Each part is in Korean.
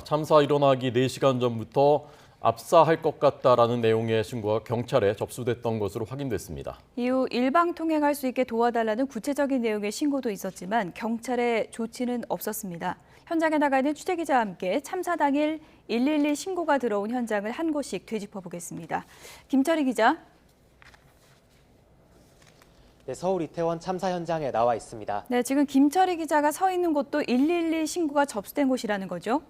참사 일어나기 4시간 전부터 압사할 것 같다라는 내용의 신고가 경찰에 접수됐던 것으로 확인됐습니다. 이후 일방통행할 수 있게 도와달라는 구체적인 내용의 신고도 있었지만 경찰의 조치는 없었습니다. 현장에 나가 있는 취재기자와 함께 참사 당일 112 신고가 들어온 현장을 한 곳씩 되짚어 보겠습니다. 김철희 기자. 네, 서울 이태원 참사 현장에 나와 있습니다. 네, 지금 김철희 기자가 서 있는 곳도 112 신고가 접수된 곳이라는 거죠?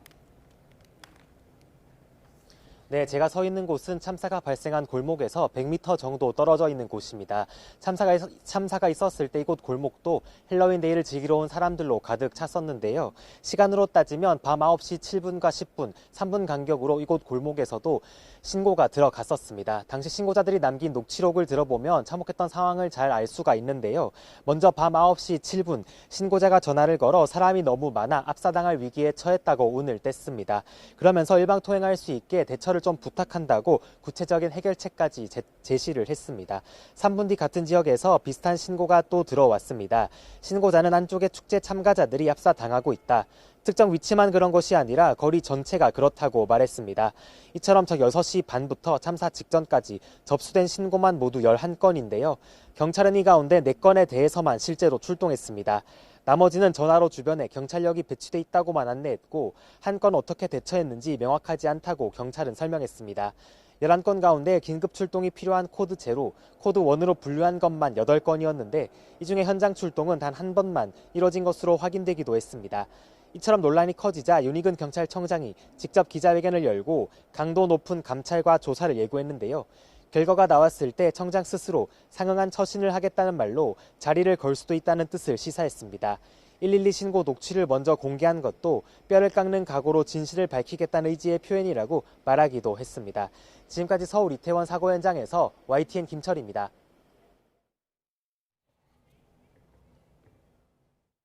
네, 제가 서 있는 곳은 참사가 발생한 골목에서 100m 정도 떨어져 있는 곳입니다. 참사가 있었을 때 이곳 골목도 헬로윈 데이를 즐기러 온 사람들로 가득 찼었는데요. 시간으로 따지면 밤 9시 7분과 10분, 3분 간격으로 이곳 골목에서도 신고가 들어갔었습니다. 당시 신고자들이 남긴 녹취록을 들어보면 참혹했던 상황을 잘 알 수가 있는데요. 먼저 밤 9시 7분, 신고자가 전화를 걸어 사람이 너무 많아 압사당할 위기에 처했다고 운을 뗐습니다. 그러면서 일방통행할 수 있게 대처를 좀 부탁한다고 구체적인 해결책까지 제시를 했습니다. 3분 뒤 같은 지역에서 비슷한 신고가 또 들어왔습니다. 신고자는 안쪽에 축제 참가자들이 압사당하고 있다. 특정 위치만 그런 것이 아니라 거리 전체가 그렇다고 말했습니다. 이처럼 저 6시 반부터 참사 직전까지 접수된 신고만 모두 11건인데요. 경찰은 이 가운데 4건에 대해서만 실제로 출동했습니다. 나머지는 전화로 주변에 경찰력이 배치돼 있다고만 안내했고 한 건 어떻게 대처했는지 명확하지 않다고 경찰은 설명했습니다. 11건 가운데 긴급 출동이 필요한 코드 제로, 코드 1으로 분류한 것만 8건이었는데 이 중에 현장 출동은 단 한 번만 이뤄진 것으로 확인되기도 했습니다. 이처럼 논란이 커지자 윤희근 경찰청장이 직접 기자회견을 열고 강도 높은 감찰과 조사를 예고했는데요. 결과가 나왔을 때 청장 스스로 상응한 처신을 하겠다는 말로 자리를 걸 수도 있다는 뜻을 시사했습니다. 112 신고 녹취를 먼저 공개한 것도 뼈를 깎는 각오로 진실을 밝히겠다는 의지의 표현이라고 말하기도 했습니다. 지금까지 서울 이태원 사고 현장에서 YTN 김철희입니다.